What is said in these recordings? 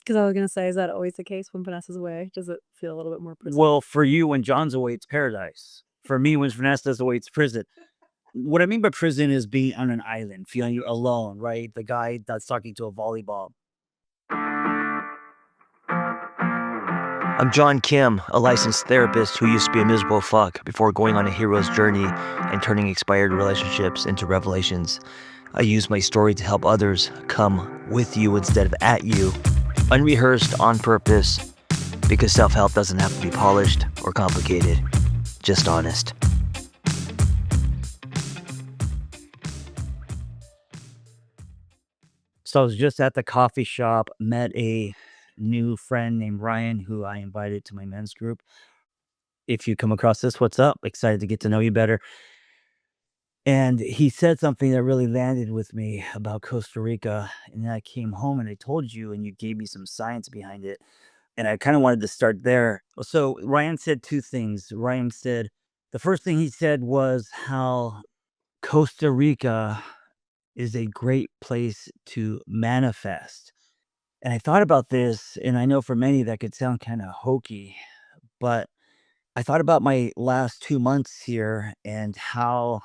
Because I was gonna say, is that always the case when Vanessa's away? Does it feel a little bit more prison? Well, for you, when John's away, it's paradise. For me, when Vanessa's away, it's prison. What I mean by prison is being on an island, feeling alone, right? The guy that's talking to a volleyball. I'm John Kim, a licensed therapist who used to be a miserable fuck before going on a hero's journey and turning expired relationships into revelations. I use my story to help others come with you instead of at you, unrehearsed on purpose, because self-help doesn't have to be polished or complicated, just honest. So I was just at the coffee shop, met a new friend named Ryan, who I invited to my men's group. If you come across this, what's up? Excited to get to know you better. And he said something that really landed with me about Costa Rica. And then I came home and I told you, and you gave me some science behind it. And I kind of wanted to start there. So Ryan said two things. Ryan said, the first thing he said was how Costa Rica is a great place to manifest. And I thought about this, and I know for many that could sound kind of hokey, but I thought about my last 2 months here and how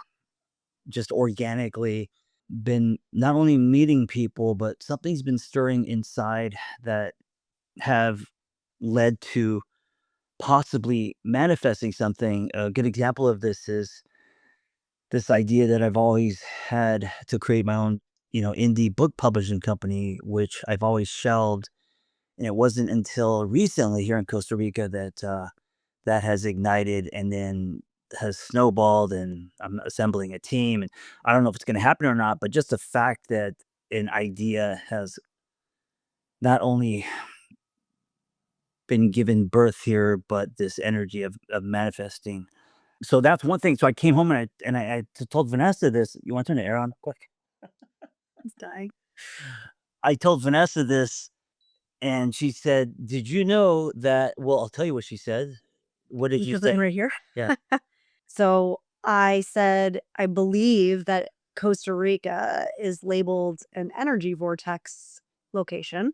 just organically been not only meeting people, but something's been stirring inside that have led to possibly manifesting something. A good example of this is this idea that I've always had to create my own, indie book publishing company, which I've always shelved. And it wasn't until recently here in Costa Rica that that has ignited and then has snowballed. And I'm assembling a team. And I don't know if it's going to happen or not, but just the fact that an idea has not only been given birth here, but this energy of manifesting. So that's one thing. So I came home and I told Vanessa this. You want to turn the air on quick? It's dying. I told Vanessa this, and she said, "Did you know that?" Well, I'll tell you what she said. What did you Because I'm say? right here. Yeah. So I said, I believe that Costa Rica is labeled an energy vortex location,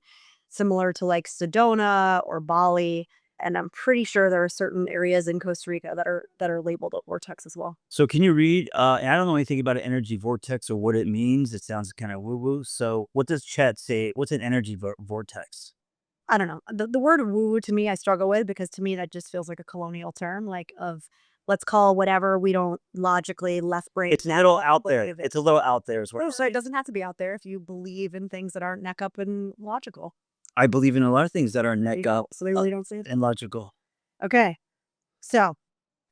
similar to like Sedona or Bali. And I'm pretty sure there are certain areas in Costa Rica that are labeled a vortex as well. So can you read? And I don't know anything about an energy vortex or what it means. It sounds kind of woo woo. So what does Chat say? What's an energy vortex? I don't know. The word woo to me, I struggle with because to me that just feels like a colonial term, like of let's call whatever we don't logically left brain. It's a little out there. Believe It's it. a little out there. Is where Oh, so it doesn't have to be out there if you believe in things that aren't neck up and logical. I believe in a lot of things that are There you neck go. up So they really don't say it. and logical. Okay. So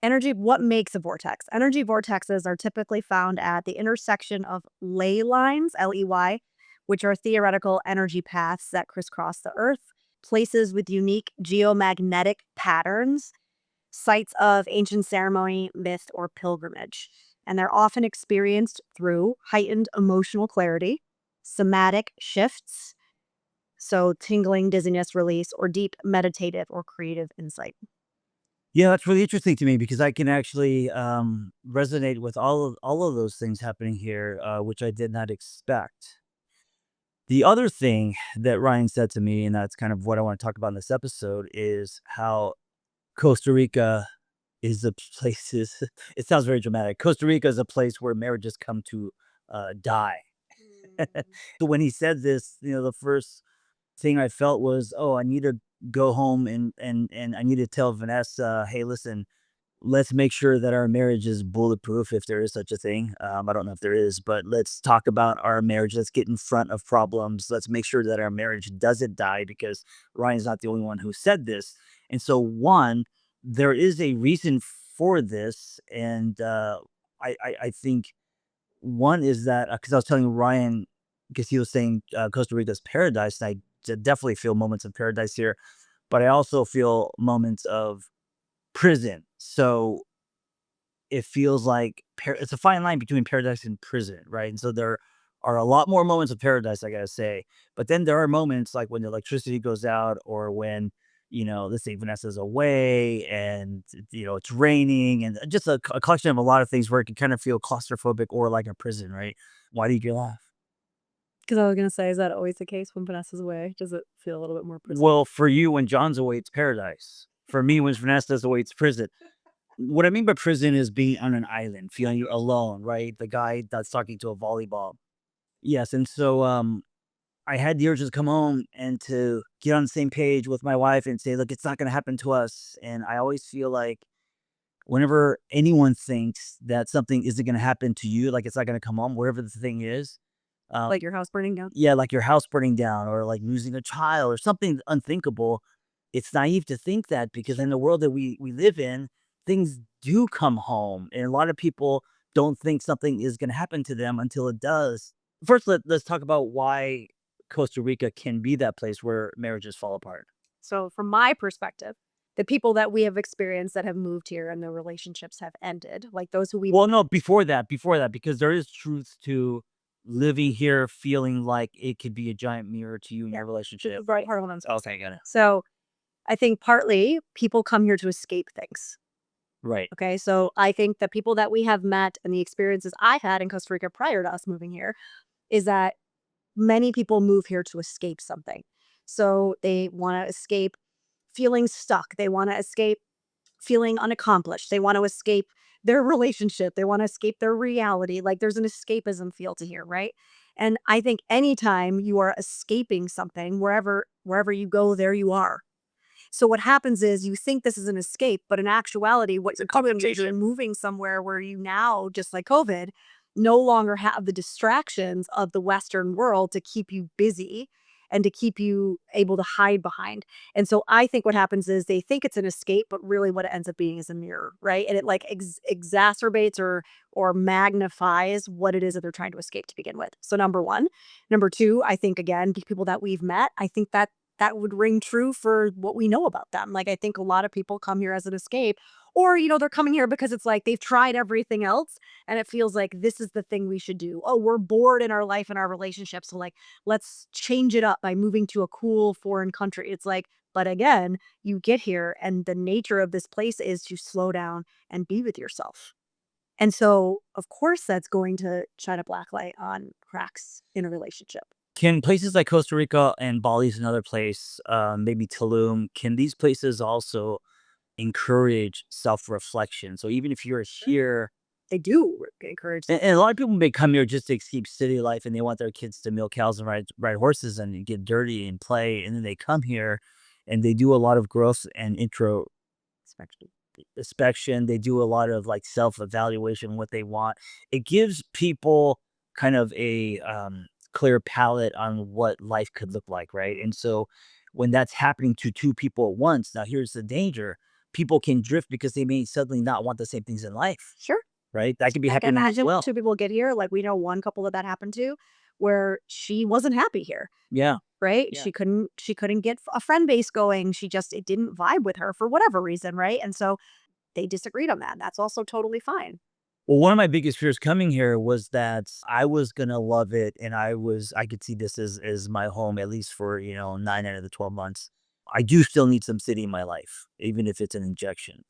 energy, what makes a vortex? Energy vortexes are typically found at the intersection of ley lines, LEY, which are theoretical energy paths that crisscross the Earth, places with unique geomagnetic patterns, sites of ancient ceremony, myth, or pilgrimage. And they're often experienced through heightened emotional clarity, somatic shifts, so tingling, dizziness, release, or deep meditative or creative insight. Yeah, that's really interesting to me because I can actually resonate with all of those things happening here, which I did not expect. The other thing that Ryan said to me, and that's kind of what I want to talk about in this episode, is how Costa Rica is a place. It sounds very dramatic. Costa Rica is a place where marriages come to die. So when he said this, the first thing I felt was, oh, I need to go home and I need to tell Vanessa, hey, listen, let's make sure that our marriage is bulletproof if there is such a thing. I don't know if there is, but let's talk about our marriage. Let's get in front of problems. Let's make sure that our marriage doesn't die because Ryan's not the only one who said this. And so, one, there is a reason for this, and I think one is that because I was telling Ryan because he was saying Costa Rica's paradise, and definitely feel moments of paradise here, but I also feel moments of prison. So it feels like it's a fine line between paradise and prison, right? And so there are a lot more moments of paradise, I gotta say. But then there are moments like when the electricity goes out, or when let's say Vanessa's away, and it's raining, and just a collection of a lot of things where it can kind of feel claustrophobic or like a prison, right? Why did you laugh? Because I was going to say, is that always the case when Vanessa's away? Does it feel a little bit more prison? Well, for you, when John's away, it's paradise. For me, when Vanessa's away, it's prison. What I mean by prison is being on an island, feeling you're alone, right? The guy that's talking to a volleyball. Yes, and so I had the urge to come home and to get on the same page with my wife and say, look, it's not going to happen to us. And I always feel like whenever anyone thinks that something isn't going to happen to you, like it's not going to come home, wherever the thing is, Like your house burning down? yeah, like your house burning down or like losing a child or something unthinkable. It's naive to think that because in the world that we live in, things do come home. And a lot of people don't think something is going to happen to them until it does. First, let's talk about why Costa Rica can be that place where marriages fall apart. So from my perspective, the people that we have experienced that have moved here and their relationships have ended, like those who we Well, no, before that, because there is truth to living here feeling like it could be a giant mirror to you in your relationship. right, hold on. Okay, got it. So I think partly people come here to escape things. Right. Okay, so I think the people that we have met and the experiences I had in Costa Rica prior to us moving here is that many people move here to escape something. So they want to escape feeling stuck. They want to escape feeling unaccomplished. They want to escape their relationship. They want to escape their reality. Like there's an escapism feel to here, right? And I think anytime you are escaping something, wherever you go, there you are. So what happens is you think this is an escape, but in actuality, what you're coming and moving somewhere where you now, just like COVID, no longer have the distractions of the Western world to keep you busy and to keep you able to hide behind. And so I think what happens is they think it's an escape, but really what it ends up being is a mirror, right? And it like exacerbates or magnifies what it is that they're trying to escape to begin with. So number one. Number two, I think, again, people that we've met, I think that would ring true for what we know about them. Like, I think a lot of people come here as an escape or, they're coming here because it's like they've tried everything else and it feels like this is the thing we should do. Oh, we're bored in our life and our relationship. So like, let's change it up by moving to a cool foreign country. It's like, but again, you get here and the nature of this place is to slow down and be with yourself. And so, of course, that's going to shine a black light on cracks in a relationship. Can places like Costa Rica and Bali is another place, maybe Tulum, can these places also encourage self-reflection? So even if you're here, They do encourage. and a lot of people may come here just to escape city life and they want their kids to milk cows and ride horses and get dirty and play. And then they come here and they do a lot of growth and inspection. They do a lot of like self-evaluation, what they want. It gives people kind of a clear palette on what life could look like, right? And so when that's happening to two people at once, now here's the danger. People can drift because they may suddenly not want the same things in life, Sure. right? That could be I can happening as imagine well. two people get here. Like we know one couple that happened to where she wasn't happy here, Yeah. right? Yeah. She couldn't get a friend base going. It didn't vibe with her for whatever reason, right? And so they disagreed on that. That's also totally fine. Well, one of my biggest fears coming here was that I was gonna love it, and I could see this as my home at least for 9 out of the 12 months. I do still need some city in my life, even if it's an injection.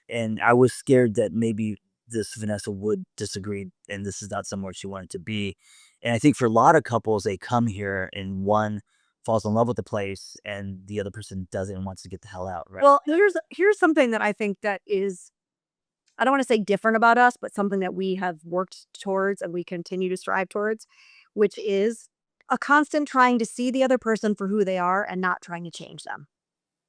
And I was scared that maybe this Vanessa would disagree, and this is not somewhere she wanted to be. And I think for a lot of couples, they come here and one falls in love with the place, and the other person doesn't and wants to get the hell out. Right? Well, here's something that I think that is, I don't want to say different about us, but something that we have worked towards and we continue to strive towards, which is a constant trying to see the other person for who they are and not trying to change them.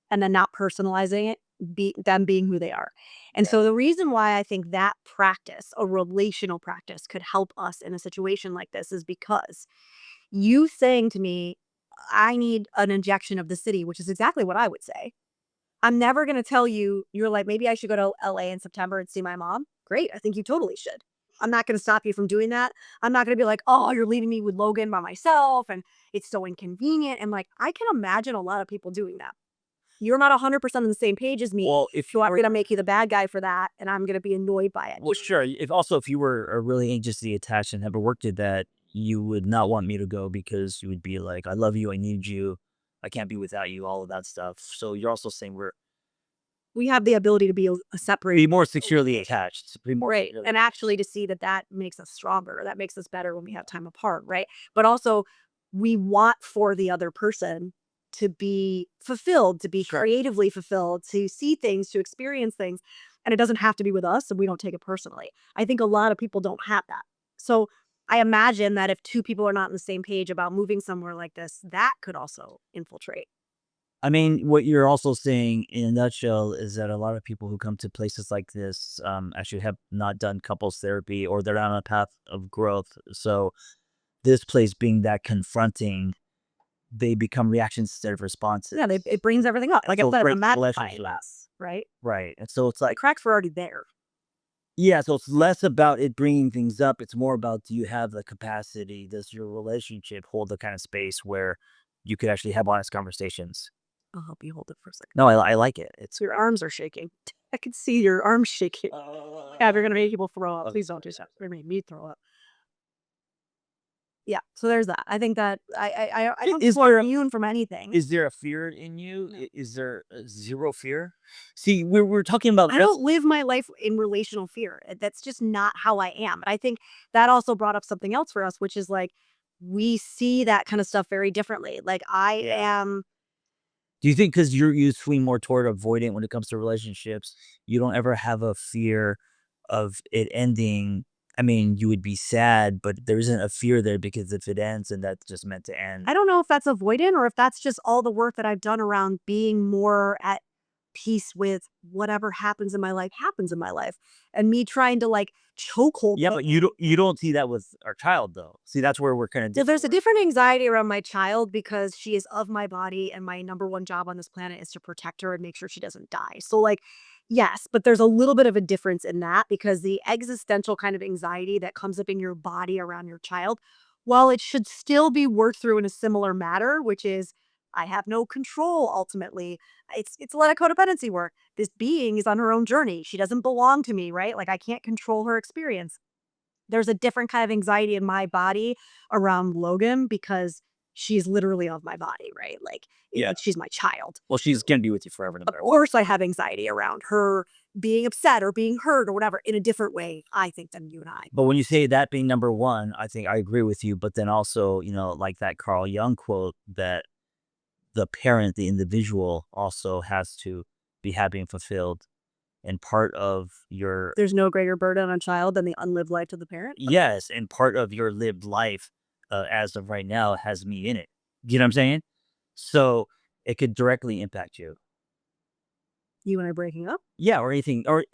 And then not personalizing it, them being who they are. And so the reason why I think that practice, a relational practice, could help us in a situation like this is because you saying to me, I need an injection of the city, which is exactly what I would say. I'm never going to tell you, you're like, maybe I should go to LA in September and see my mom. Great. I think you totally should. I'm not going to stop you from doing that. I'm not going to be like, oh, you're leaving me with Logan by myself and it's so inconvenient. And like, I can imagine a lot of people doing that. You're not 100% on the same page as me. Well, if so I'm going to make you the bad guy for that. And I'm going to be annoyed by it. Well, sure. If you were really anxiously attached and never worked at that, you would not want me to go because you would be like, I love you, I need you, I can't be without you, all of that stuff. So you're also saying We have the ability to be separate. be more securely attached. Be more And actually to see that makes us stronger. That makes us better when we have time apart, right? But also we want for the other person to be fulfilled, to be creatively fulfilled, to see things, to experience things. And it doesn't have to be with us, and we don't take it personally. I think a lot of people don't have that. So I imagine that if two people are not on the same page about moving somewhere like this, that could also infiltrate. I mean, what you're also saying in a nutshell is that a lot of people who come to places like this actually have not done couples therapy, or they're not on a path of growth. So this place being that confronting, they become reactions instead of responses. Yeah, it brings everything up. Like I So said, break a the magnifying relationship. glass, right? Right. And so it's The like, cracks were already there. yeah, so it's less about it bringing things up. It's more about, do you have the capacity? Does your relationship hold the kind of space where you could actually have honest conversations? I'll help you hold it for a second. No, I like it. It's So your arms are shaking. I can see your arms shaking. Yeah, if you're gonna make people throw up, please don't do that. Or make me throw up. Yeah, so there's that. I think that I don't Is think we're there immune from anything. Is there a fear in you? No. Is there zero fear? See, we're talking about I don't live my life in relational fear. That's just not how I am. And I think that also brought up something else for us, which is like we see that kind of stuff very differently. Like I Yeah. am. Do you think because you swing more toward avoidant when it comes to relationships, you don't ever have a fear of it ending? I mean, you would be sad, but there isn't a fear there, because if it ends, and that's just meant to end. I don't know if that's avoidant or if that's just all the work that I've done around being more at peace with whatever happens in my life, and me trying to like chokehold. Yeah, but you don't see that with our child, though. See, that's where we're kind of So there's a different anxiety around my child because she is of my body and my number one job on this planet is to protect her and make sure she doesn't die. So like, yes, but there's a little bit of a difference in that because the existential kind of anxiety that comes up in your body around your child, while it should still be worked through in a similar matter, which is I have no control ultimately. It's a lot of codependency work. This being is on her own journey. She doesn't belong to me, right? Like I can't control her experience. There's a different kind of anxiety in my body around Logan because she's literally of my body, right? Like, Yeah. she's my child. Well, she's gonna be with you forever, no Of matter what. course, I have anxiety around her being upset or being hurt or whatever in a different way, I think, than you and I. But when you say that being number one, I think I agree with you. But then also, like that Carl Jung quote, that the parent, the individual, also has to be happy and fulfilled. And part of your There's no greater burden on a child than the unlived life of the parent. yes, and part of your lived life, as of right now, has me in it. You know what I'm saying? So it could directly impact you. You and I breaking up? Yeah, or anything, or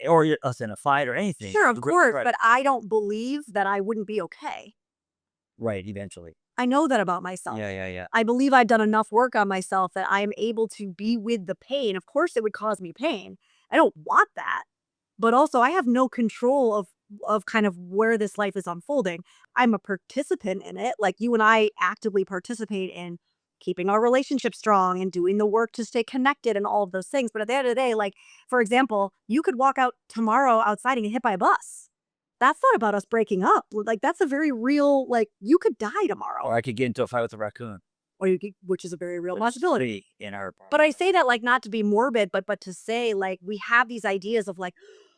us in a fight or anything. Sure, of Right, course, right, but I don't believe that I wouldn't be okay. right, eventually. I know that about myself. Yeah. I believe I've done enough work on myself that I am able to be with the pain. Of course, it would cause me pain. I don't want that. But also, I have no control of kind of where this life is unfolding. I'm a participant in it. Like you and I actively participate in keeping our relationship strong and doing the work to stay connected and all of those things. But at the end of the day, like, for example, you could walk out tomorrow outside and get hit by a bus. That's not about us breaking up. Like, that's a very real, like, you could die tomorrow. Or I could get into a fight with a raccoon. Or you could, which is a very real There's possibility. 3 in our But I say that like not to be morbid, but to say like we have these ideas of like,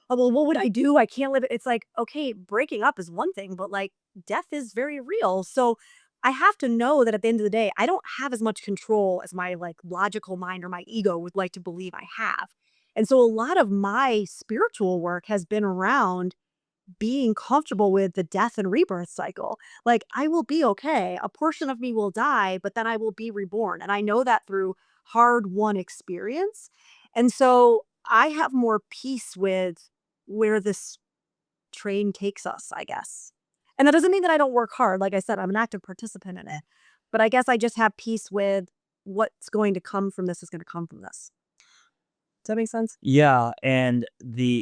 oh well, what would I do? I can't live it. It's like, okay, breaking up is one thing, but like death is very real. So I have to know that at the end of the day, I don't have as much control as my like logical mind or my ego would like to believe I have. And so a lot of my spiritual work has been around being comfortable with the death and rebirth cycle. Like, I will be okay. A portion of me will die, but then I will be reborn. And I know that through hard won experience. And so I have more peace with where this train takes us, I guess. And that doesn't mean that I don't work hard. Like I said, I'm an active participant in it. But I guess I just have peace with what's going to come from this is going to come from this. Does that make sense? Yeah, and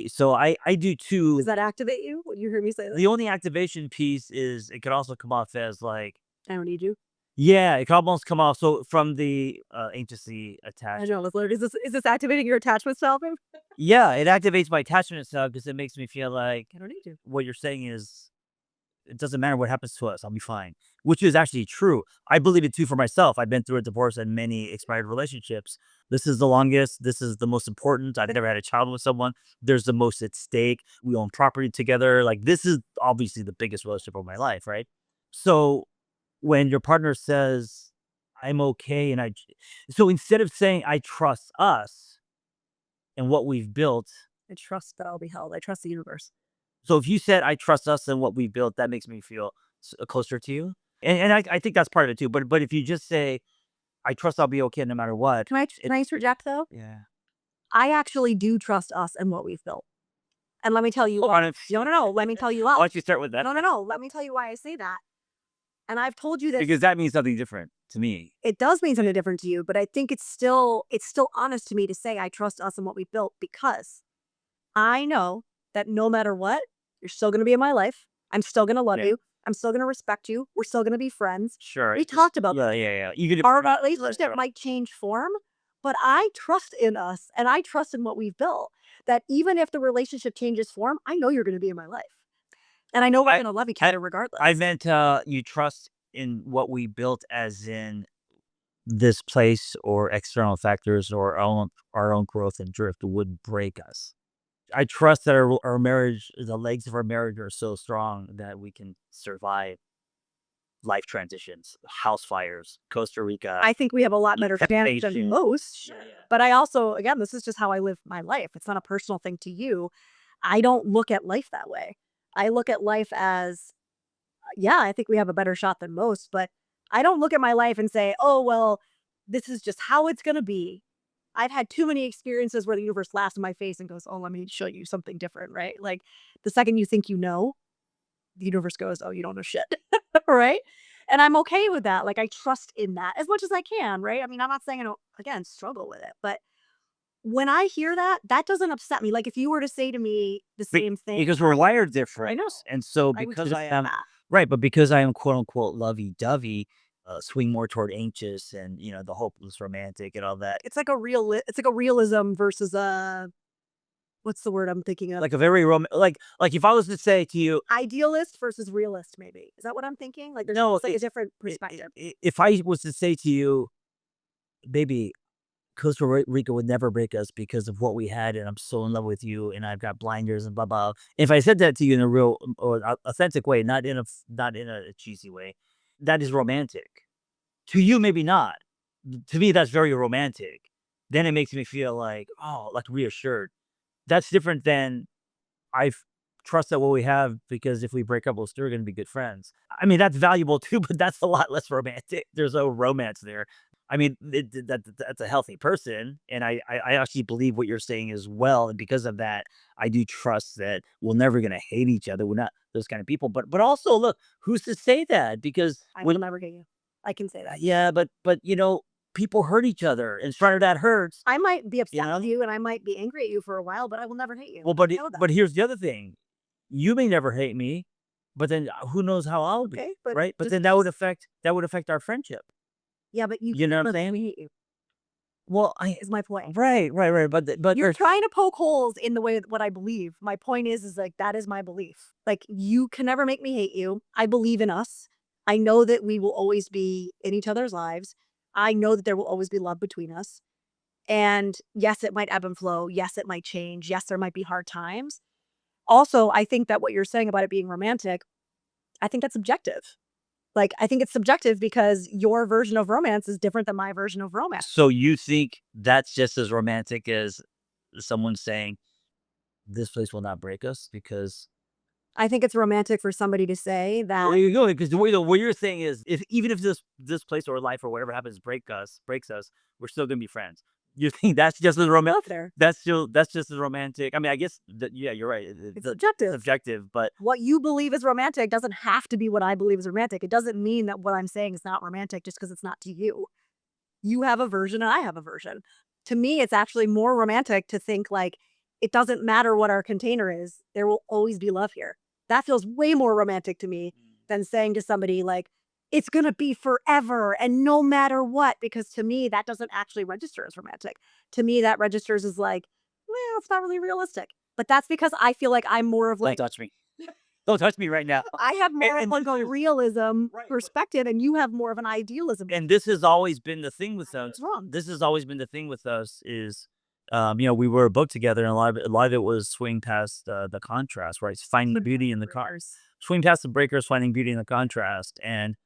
so I do too. Does that activate you? When you hear me say that? The only activation piece is it could also come off as like, I don't need you. yeah, it could almost come off so from the anxiously I attached. know. Let's learn. Is this activating your attachment style, babe? Yeah, it activates my attachment style because it makes me feel like I don't need you. what you're saying is it doesn't matter what happens to us, I'll be fine. Which is actually true. I believe it too for myself. I've been through a divorce and many expired relationships. This is the longest. This is the most important. I've never had a child with someone. There's the most at stake. We own property together. Like, this is obviously the biggest relationship of my life, right? So when your partner says, I'm okay, and so instead of saying, I trust us and what we've built, I trust that I'll be held. I trust the universe. so if you said, I trust us and what we built, that makes me feel closer to you. And I think that's part of it too. But if you just say, I trust I'll be okay no matter what. Can I interject though? Yeah. I actually do trust us and what we've built. And let me tell you why. No. Let me tell you Why why. don't you start with that? No. Let me tell you why I say that. And I've told you this. Because that means something different to me. It does mean something different to you, but I think it's still honest to me to say I trust us and what we've built, because I know that no matter what, you're still going to be in my life. I'm still going to love you. I'm still going to respect you. We're still going to be friends. Sure. We talked about that. Yeah. Even if Our relationship might change form, but I trust in us and I trust in what we've built, that even if the relationship changes form, I know you're going to be in my life. And I know we're going to love each other regardless. I meant you trust in what we built, as in this place or external factors or our own growth and drift would break us. I trust that our marriage, the legs of our marriage are so strong that we can survive life transitions, house fires, Costa Rica. I think we have a lot better standards than most. But I also, again, this is just how I live my life. It's not a personal thing to you. I don't look at life that way. I look at life as, yeah, I think we have a better shot than most, but I don't look at my life and say, oh, well, this is just how it's going to be. I've had too many experiences where the universe laughs in my face and goes, oh, let me show you something different, right? Like the second you think you know, the universe goes, oh, you don't know shit, right? And I'm okay with that. Like I trust in that as much as I can, right? I mean, I'm not saying I don't, again, struggle with it, but when I hear that, that doesn't upset me. Like if you were to say to me the same thing. Because we're wired different. I know. And so I would because just I say am, that. right, but because I am quote unquote lovey-dovey, swing more toward anxious and, the hopeless romantic and all that. It's like a realism versus a, what's the word I'm thinking of? Like a very like if I was to say to you, Idealist versus realist, maybe. Is that what I'm thinking? Like there's no, like a different perspective. If I was to say to you, baby, Costa Rica would never break us because of what we had, and I'm so in love with you, and I've got blinders and blah blah. If I said that to you in a real or authentic way, not in a cheesy way, that is romantic. To you, maybe not. To me, that's very romantic. Then it makes me feel like, oh, like reassured. That's different than I trust that what we have, because if we break up, we're still going to be good friends. I mean, that's valuable too, but that's a lot less romantic. There's no romance there. I mean, that's a healthy person, and I actually believe what you're saying as well. And because of that, I do trust that we're never going to hate each other. We're not those kind of people. But also, look, who's to say that? Because I will never hate you. I can say that. yeah, but people hurt each other, and front of that hurts. I might be upset with you, and I might be angry at you for a while, but I will never hate you. Well, but here's the other thing: you may never hate me, but then who knows how I'll be, right? But then that would affect our friendship. Yeah, but you know what I'm saying? Hate you. Well, is my point. Right. But you're trying to poke holes in the way what I believe. My point is like that is my belief. Like you can never make me hate you. I believe in us. I know that we will always be in each other's lives. I know that there will always be love between us. And yes, it might ebb and flow. Yes, it might change. Yes, there might be hard times. Also, I think that what you're saying about it being romantic, I think that's subjective. Like, I think it's subjective because your version of romance is different than my version of romance. So you think that's just as romantic as someone saying, this place will not break us? Because I think it's romantic for somebody to say that. There you go. Because what you're saying is, even if this place or life or whatever happens breaks us, we're still gonna be friends. You think that's just as romantic? That's just as romantic. I mean, I guess yeah, you're right. It's subjective. Subjective, but what you believe is romantic doesn't have to be what I believe is romantic. It doesn't mean that what I'm saying is not romantic just because it's not to you. You have a version and I have a version. To me, it's actually more romantic to think like it doesn't matter what our container is. There will always be love here. That feels way more romantic to me than saying to somebody like, it's going to be forever and no matter what, because to me, that doesn't actually register as romantic. To me, that registers as like, well, it's not really realistic. But that's because I feel like I'm more of like. Don't touch me. Don't touch me right now. I have more of like a realism perspective and you have more of an idealism. And this has always been the thing with us. Wrong. This has always been the thing with us is, we were a book together, and a lot of it was swing past the contrast, right? Finding the beauty in the swing past the breakers, finding beauty in the contrast. And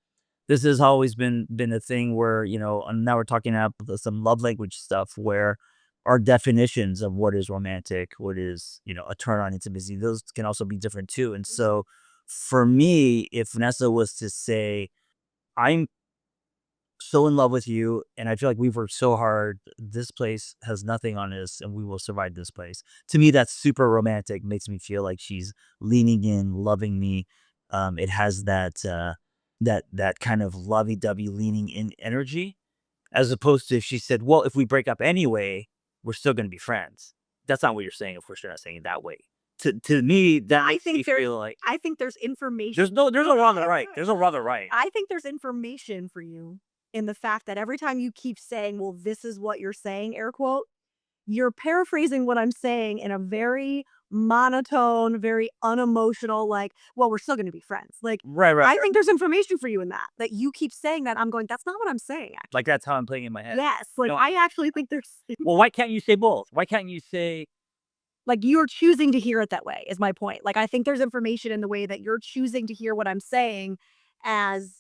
this has always been a thing where, and now we're talking about some love language stuff where our definitions of what is romantic, what is, a turn on intimacy, those can also be different too. And so for me, if Vanessa was to say, I'm so in love with you and I feel like we've worked so hard, this place has nothing on us and we will survive this place. To me, that's super romantic, makes me feel like she's leaning in, loving me. It has that kind of lovey-dovey leaning in energy, as opposed to if she said, well, if we break up anyway, we're still gonna be friends. That's not what you're saying, of course you're not saying it that way. To me, that I makes me think there feel like I think there's information. there's no wrong or right. There's no wrong or right. I think there's information for you in the fact that every time you keep saying, well, this is what you're saying, air quote, you're paraphrasing what I'm saying in a very monotone, very unemotional, like, well, we're still going to be friends. Like, Right, right. I think there's information for you in that you keep saying that. I'm going, that's not what I'm saying, actually. Like that's how I'm playing in my head. Yes. Like, No. I actually think there's, Well, why can't you say both? Why can't you say like, you're choosing to hear it that way, is my point. Like, I think there's information in the way that you're choosing to hear what I'm saying as,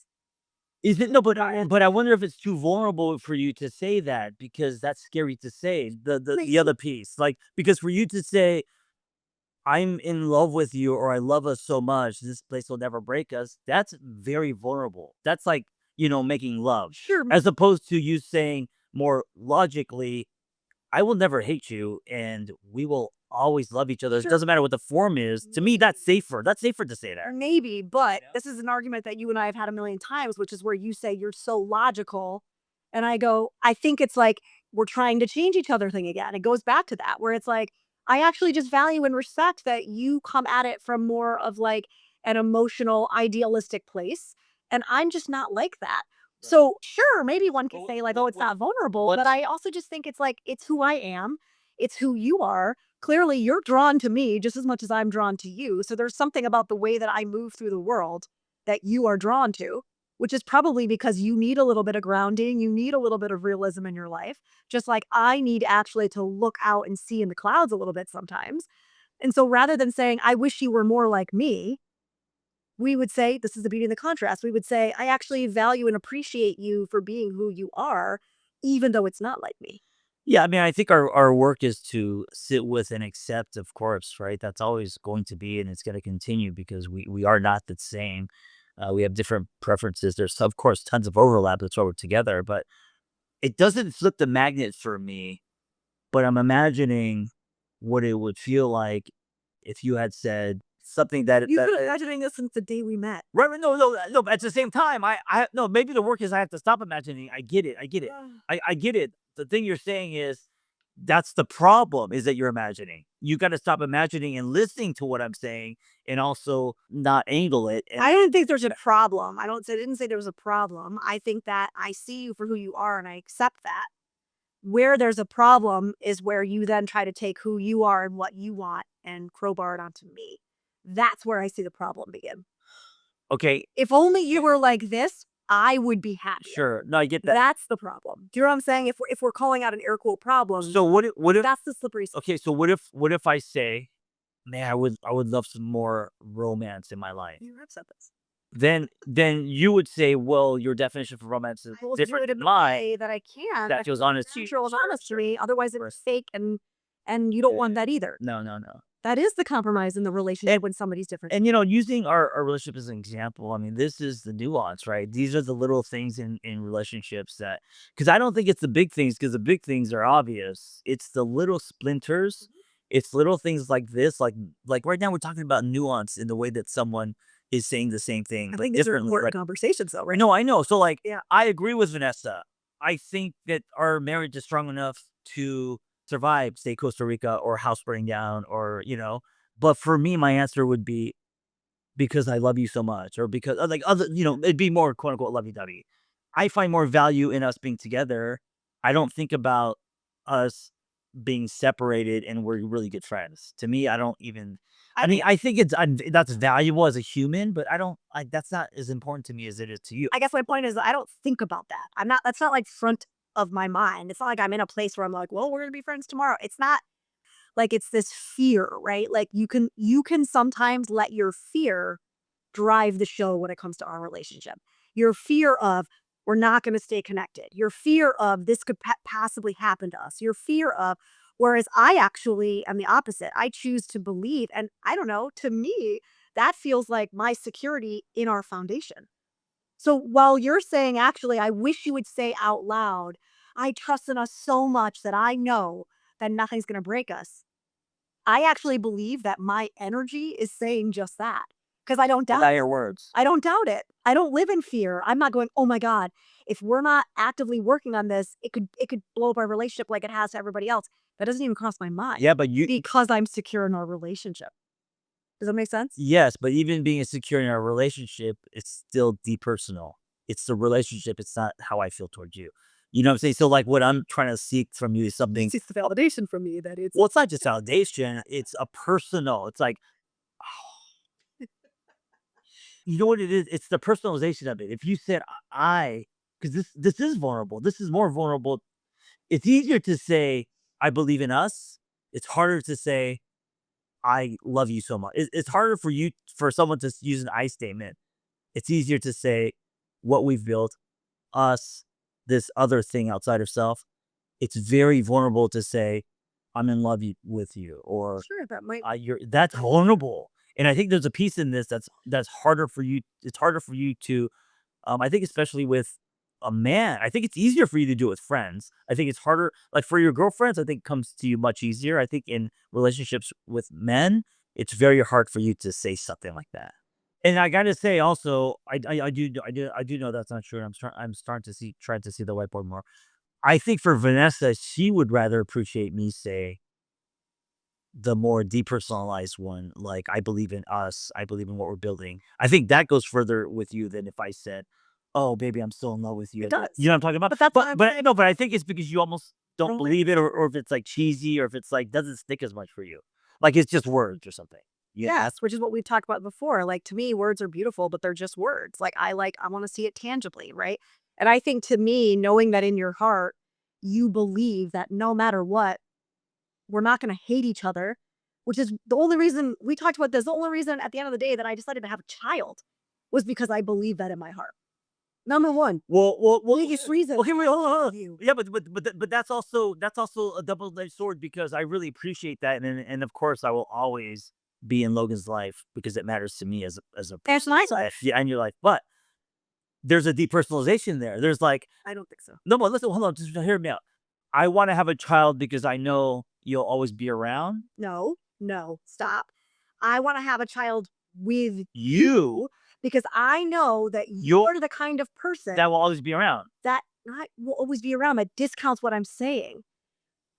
is it no? But I wonder if it's too vulnerable for you to say that because that's scary to say. The other piece, like because for you to say I'm in love with you or I love us so much, this place will never break us. That's very vulnerable. That's like making love, sure, as opposed to you saying more logically, I will never hate you and we will always love each other. It sure. doesn't matter what the form is. To me, that's safer. That's safer to say that. Maybe, but Yeah. this is an argument that you and I have had a million times, which is where you say you're so logical. And I go, I think it's like we're trying to change each other thing again. It goes back to that, where it's like, I actually just value and respect that you come at it from more of like an emotional, idealistic place. And I'm just not like that. Right. So, sure, maybe one could Well, say, like, oh, it's not vulnerable, what's but I also just think it's like, it's who I am, it's who you are. Clearly, you're drawn to me just as much as I'm drawn to you. So there's something about the way that I move through the world that you are drawn to, which is probably because you need a little bit of grounding. You need a little bit of realism in your life, just like I need actually to look out and see in the clouds a little bit sometimes. And so rather than saying, I wish you were more like me, we would say, this is the beauty of the contrast. We would say, I actually value and appreciate you for being who you are, even though it's not like me. Yeah, I mean, I think our work is to sit with and accept, of course, right? That's always going to be, and it's going to continue because we are not the same. We have different preferences. There's, of course, tons of overlap. That's why we're together, but it doesn't flip the magnet for me. But I'm imagining what it would feel like if you had said something You've been imagining this since the day we met. right, right, no. But at the same time, I no. Maybe the work is I have to stop imagining. I get it. I get it. The thing you're saying is that's the problem is that you're imagining. You got to stop imagining and listening to what I'm saying, and also not angle it. And I don't think there's a problem. I didn't say there was a problem. I think that I see you for who you are and I accept that. Where there's a problem is where you then try to take who you are and what you want and crowbar it onto me. That's where I see the problem begin. okay, If only you were like this, I would be happy. sure, no, I get that. That's the problem. Do you know what I'm saying? If we're calling out an air quote problem, So what if that's the slippery slope. okay? So what if I say, man, I would love some more romance in my life. You have said this. Then you would say, well, your definition for romance is I will do different it in than the mine. way that I can. That feels honest to you. Natural is Sure, honest to sure. me. Otherwise, Right. it's fake, and you don't Yeah, want that either. No. That is the compromise in the relationship when somebody's different. And using our relationship as an example, I mean, this is the nuance, right? These are the little things in relationships that, because I don't think it's the big things, because the big things are obvious. It's the little splinters. It's little things like this, like right now we're talking about nuance in the way that someone is saying the same thing, I but think these are differently. important Right? conversations, though, right? No, I know. So like, Yeah. I agree with Vanessa. I think that our marriage is strong enough to survive, say Costa Rica or house burning down, or But for me, my answer would be because I love you so much, or because like other, it'd be more quote unquote lovey dovey. I find more value in us being together. I don't think about us being separated and we're really good friends. To me, I don't even. I mean, I think that's valuable as a human, but I don't. That's not as important to me as it is to you. I guess my point is I don't think about that. That's not like front of my mind. It's not like I'm in a place where I'm like, well, we're going to be friends tomorrow. It's not like it's this fear, right? Like you can sometimes let your fear drive the show when it comes to our relationship. Your fear of we're not going to stay connected. Your fear of this could possibly happen to us. Your fear of, whereas I actually am the opposite. I choose to believe, and I don't know, to me, that feels like my security in our foundation. So while you're saying, actually, I wish you would say out loud, I trust in us so much that I know that nothing's going to break us. I actually believe that my energy is saying just that because I don't doubt Not it. your words. I don't doubt it. I don't live in fear. I'm not going, oh my God, if we're not actively working on this, it could blow up our relationship like it has to everybody else. That doesn't even cross my mind Yeah, but you because I'm secure in our relationship. Does that make sense? yes, but even being insecure in our relationship, it's still depersonal. It's the relationship. It's not how I feel towards you. You know what I'm saying? So like what I'm trying to seek from you is something. It's the validation from me that it's Well, it's not just validation. It's a personal. It's like, you know what it is? It's the personalization of it. If you said because this is vulnerable. This is more vulnerable. It's easier to say I believe in us. It's harder to say I love you so much. It's harder for someone to use an I statement. It's easier to say what we've built, us, this other thing outside of self. It's very vulnerable to say I'm in love with you, or sure that might that's vulnerable. And I think there's a piece in this that's harder for you. It's harder for you to, I think, especially with a man. I think it's easier for you to do it with friends. I think it's harder, like for your girlfriends. I think it comes to you much easier. I think in relationships with men, it's very hard for you to say something like that. And I gotta say, also, I do know that's not true. And I'm starting to trying to see the whiteboard more. I think for Vanessa, she would rather appreciate me say the more depersonalized one, like, I believe in us, I believe in what we're building. I think that goes further with you than if I said, "Oh, baby, I'm still in love with you." It does. You know what I'm talking about? But that's what I'm but saying. no, but I think it's because you almost don't Don't believe it, or if it's like cheesy, or if it's like doesn't stick as much for you, like it's just words or something. Yeah, Yes, which is what we've talked about before. Like to me, words are beautiful, but they're just words. I want to see it tangibly, right? And I think to me, knowing that in your heart, you believe that no matter what, we're not going to hate each other, which is the only reason we talked about this. The only reason at the end of the day that I decided to have a child was because I believe that in my heart. Number one, well. biggest reason. Okay, wait, hold on, hold on. You. Yeah, but that's also a double-edged sword, because I really appreciate that, and of course I will always be in Logan's life because it matters to me as a That's my life. yeah, in your life. But there's a depersonalization there. There's like, I don't think so. no, but listen, hold on, just hear me out. I want to have a child because I know you'll always be around No, stop. I want to have a child with you. because I know that you're the kind of person That will always be around. that not will always be around. That discounts what I'm saying.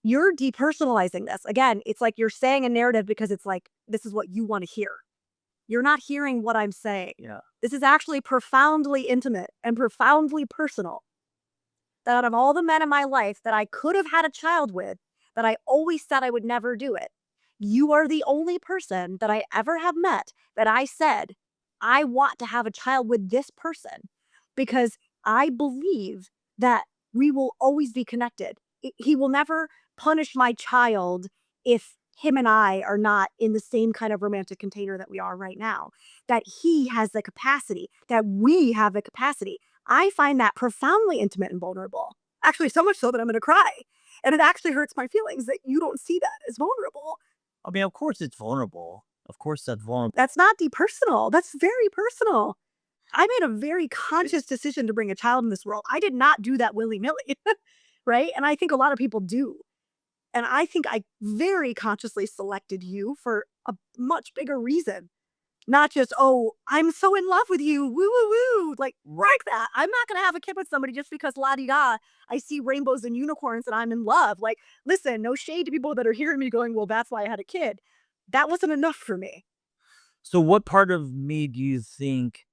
You're depersonalizing this. Again, it's like you're saying a narrative because it's like, this is what you want to hear. You're not hearing what I'm saying. Yeah. This is actually profoundly intimate and profoundly personal. That out of all the men in my life that I could have had a child with, that I always said I would never do it, you are the only person that I ever have met that I said, I want to have a child with this person because I believe that we will always be connected. He will never punish my child if him and I are not in the same kind of romantic container that we are right now. That he has the capacity, that we have the capacity. I find that profoundly intimate and vulnerable. Actually, so much so that I'm going to cry. And it actually hurts my feelings that you don't see that as vulnerable. I mean, of course it's vulnerable. Of course that's vulnerable. That's not depersonal. That's very personal. I made a very conscious decision to bring a child in this world. I did not do that willy-nilly, right? And I think a lot of people do. And I think I very consciously selected you for a much bigger reason. Not just, oh, I'm so in love with you, woo, woo, woo, like that. I'm not going to have a kid with somebody just because la-di-da, I see rainbows and unicorns and I'm in love. Like, listen, no shade to people that are hearing me going, well, that's why I had a kid. That wasn't enough for me. So what part of me do you think,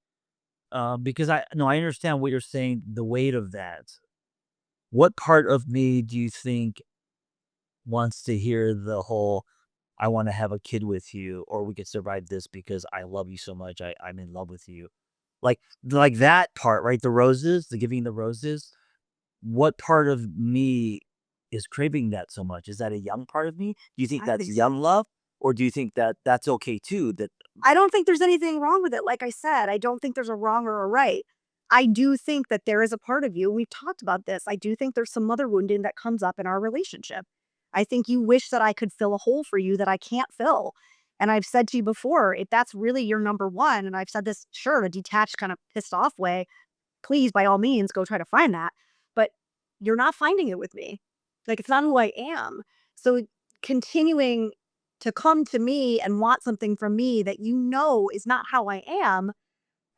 because I understand what you're saying, the weight of that. What part of me do you think wants to hear the whole, I want to have a kid with you, or we could survive this because I love you so much, I'm in love with you. Like that part, right? The roses, the giving the roses. What part of me is craving that so much? Is that a young part of me? Do you think I that's think so. young love? Or do you think that that's okay too? That I don't think there's anything wrong with it. Like I said, I don't think there's a wrong or a right. I do think that there is a part of you, we've talked about this, I do think there's some mother wounding that comes up in our relationship. I think you wish that I could fill a hole for you that I can't fill. And I've said to you before, if that's really your number one, and I've said this, sure, a detached, kind of pissed off way, please, by all means, go try to find that. But you're not finding it with me. Like, it's not who I am. So continuing to come to me and want something from me that you know is not how I am,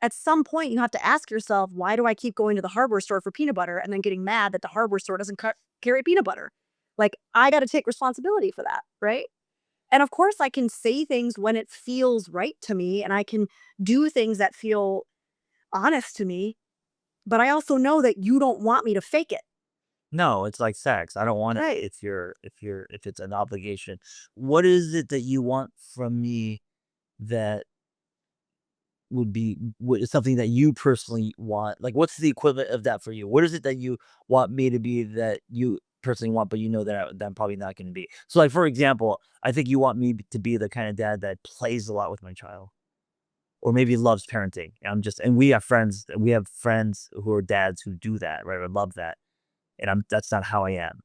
at some point you have to ask yourself, why do I keep going to the hardware store for peanut butter and then getting mad that the hardware store doesn't carry peanut butter? Like, I got to take responsibility for that, right? And of course, I can say things when it feels right to me, and I can do things that feel honest to me, but I also know that you don't want me to fake it. No, it's like sex. I don't want it Right. if it's an obligation. What is it that you want from me that would be something that you personally want? Like, what's the equivalent of that for you? What is it that you want me to be that you personally want, but you know that I'm probably not going to be? So, like for example, I think you want me to be the kind of dad that plays a lot with my child, or maybe loves parenting. And we have friends. We have friends who are dads who do that, right? I love that, and that's not how I am.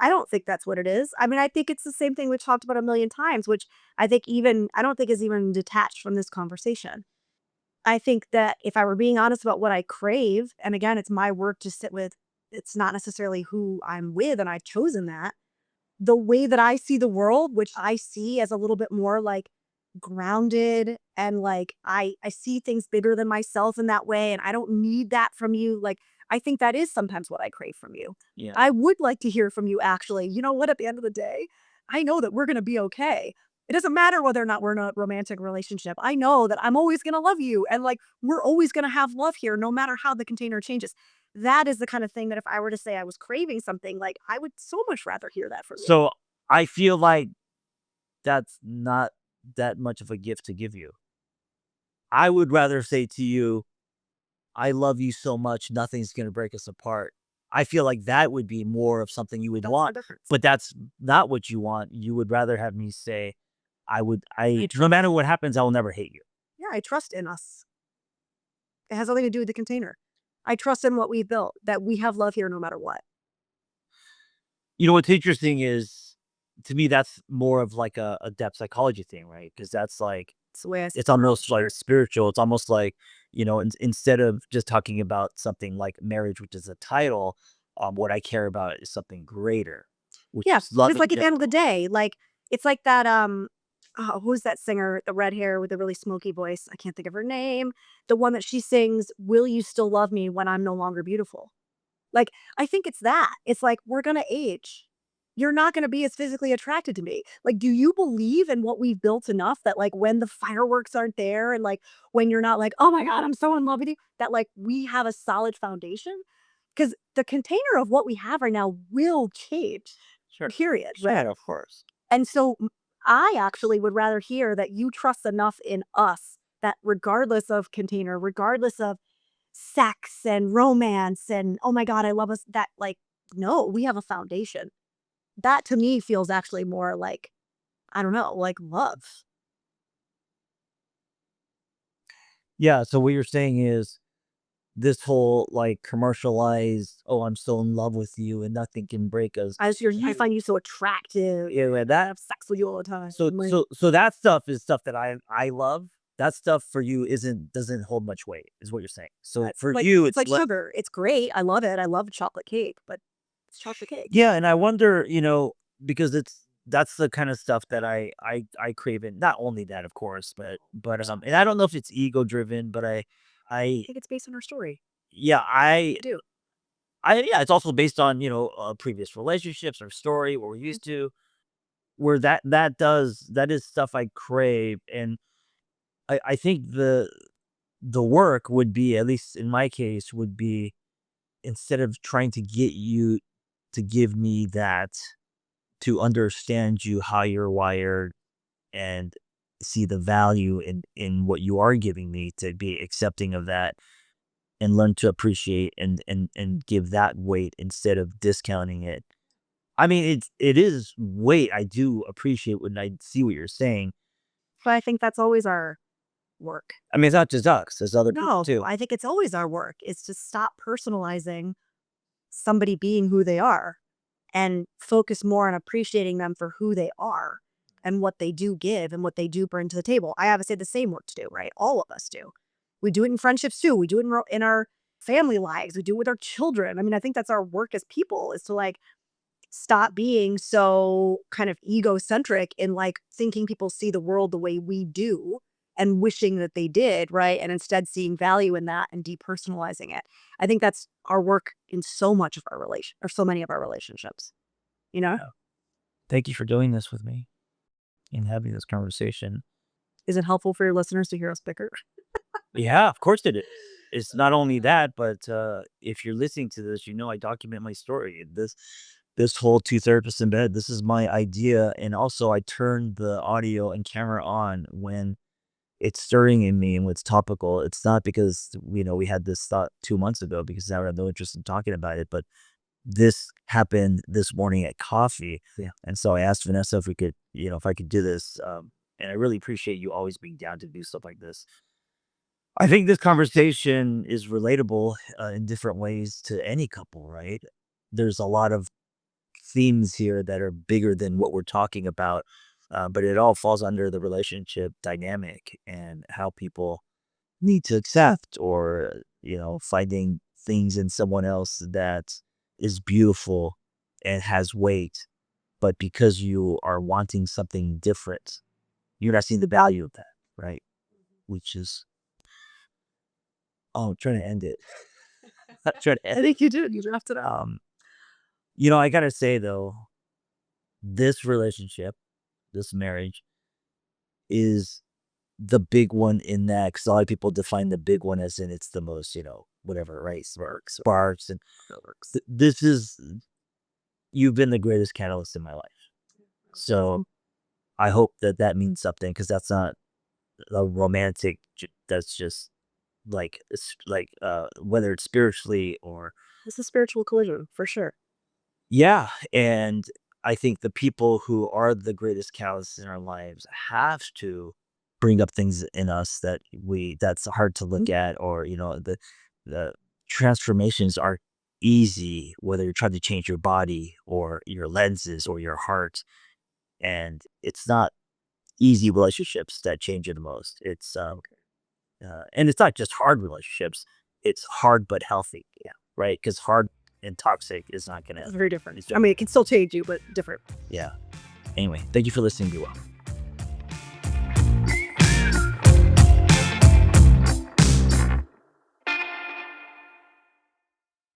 I don't think that's what it is. I mean, I think it's the same thing we've talked about a million times, which I don't think is even detached from this conversation. I think that if I were being honest about what I crave, and again, it's my work to sit with, it's not necessarily who I'm with, and I've chosen that. The way that I see the world, which I see as a little bit more like grounded, and like I see things bigger than myself in that way, and I don't need that from you. Like, I think that is sometimes what I crave from you. Yeah. I would like to hear from you actually. You know what, at the end of the day, I know that we're going to be okay. It doesn't matter whether or not we're in a romantic relationship. I know that I'm always going to love you, and like we're always going to have love here no matter how the container changes. That is the kind of thing that if I were to say I was craving something, like I would so much rather hear that from you. So I feel like that's not that much of a gift to give you. I would rather say to you, I love you so much, nothing's going to break us apart. I feel like that would be more of something you would That's the want, difference. but that's not what you want. You would rather have me say, no trust. matter what happens, I will never hate you. Yeah, I trust in us. It has nothing to do with the container. I trust in what we built, that we have love here no matter what. You know, what's interesting is, to me, that's more of like a depth psychology thing, right? Because that's like, It's the way I see it's almost like spiritual. It's almost like, instead of just talking about something like marriage, which is a title, what I care about is something greater, which Yeah, is love. because like at the end of the day, like it's like that oh, who's that singer, the red hair with the really smoky voice? I can't think of her name. The one that she sings, "Will you still love me when I'm no longer beautiful?" Like, I think it's that. It's like we're going to age. You're not going to be as physically attracted to me. Like, do you believe in what we've built enough that like when the fireworks aren't there, and like when you're not like, "Oh my god, I'm so in love with you," that like we have a solid foundation? Cuz the container of what we have right now will change. Sure. Period. Yeah, Right? of course. And so I actually would rather hear that you trust enough in us that regardless of container, regardless of sex and romance and, "Oh my god, I love us," that like, no, we have a foundation. That to me feels actually more like, I don't know, like love. Yeah. So what you're saying is, this whole like commercialized, oh, I'm still in love with you and nothing can break us. I find you so attractive. Yeah, I have sex with you all the time. Like, so that stuff is stuff that I love. That stuff for you doesn't hold much weight, is what you're saying. So for like you, it's like sugar. It's great. I love it. I love chocolate cake, but it's chocolate cake. yeah, and I wonder, because that's the kind of stuff that I crave. In not only that, of course, but and I don't know if it's ego driven, but I I think it's based on our story. yeah, I do. yeah, it's also based on, previous relationships or story, what we're used to, where that is stuff I crave. And I think the work would be, at least in my case, would be, instead of trying to get you to give me that, to understand you, how you're wired, and see the value in what you are giving me, to be accepting of that, and learn to appreciate and give that weight instead of discounting it. I mean, it is weight. I do appreciate when I see what you're saying. But I think that's always our work. I mean, it's not just us. There's other people No, too. I think it's always our work. It's to stop personalizing somebody being who they are and focus more on appreciating them for who they are and what they do give and what they do bring to the table. I obviously have the same work to do, right? All of us do. We do it in friendships too. We do it in our family lives. We do it with our children. I mean, I think that's our work as people, is to like stop being so kind of egocentric in like thinking people see the world the way we do and wishing that they did, right? And instead seeing value in that and depersonalizing it. I think that's our work in so much of our relation or so many of our relationships, you know? Yeah. Thank you for doing this with me and having this conversation. Is it helpful for your listeners to hear us bicker? Yeah, of course it is. It's not only that, but if you're listening to this, you know I document my story. This whole two therapists in bed, this is my idea, and also I turn the audio and camera on when it's stirring in me and when it's topical. It's not because we had this thought 2 months ago, because now I have no interest in talking about it, but this happened this morning at coffee. Yeah. And so I asked Vanessa if we could, if I could do this. And I really appreciate you always being down to do stuff like this. I think this conversation is relatable in different ways to any couple, right? There's a lot of themes here that are bigger than what we're talking about, but it all falls under the relationship dynamic and how people need to accept, or finding things in someone else that is beautiful and has weight, but because you are wanting something different, you're not seeing the value of that, right? Which is, I'm trying to end it. I'm trying to I end think you did. You wrapped it it. up. I gotta say though, this relationship, this marriage, is the big one in that, because a lot of people define the big one as in it's the most, whatever, right? Sparks and this is, you've been the greatest catalyst in my life. So I hope that means something, because that's not a romantic, that's just like, it's like, whether it's spiritually or, It's a spiritual collision for sure. yeah. And I think the people who are the greatest catalysts in our lives have to bring up things in us that's hard to look at, or the transformations aren't easy, whether you're trying to change your body or your lenses or your heart. And it's not easy relationships that change you the most. It's and it's not just hard relationships, it's hard but healthy. Yeah, right, because hard and toxic is not gonna. It's very different. It's I mean, it can still change you, but different. Yeah. Anyway, thank you for listening. Be well.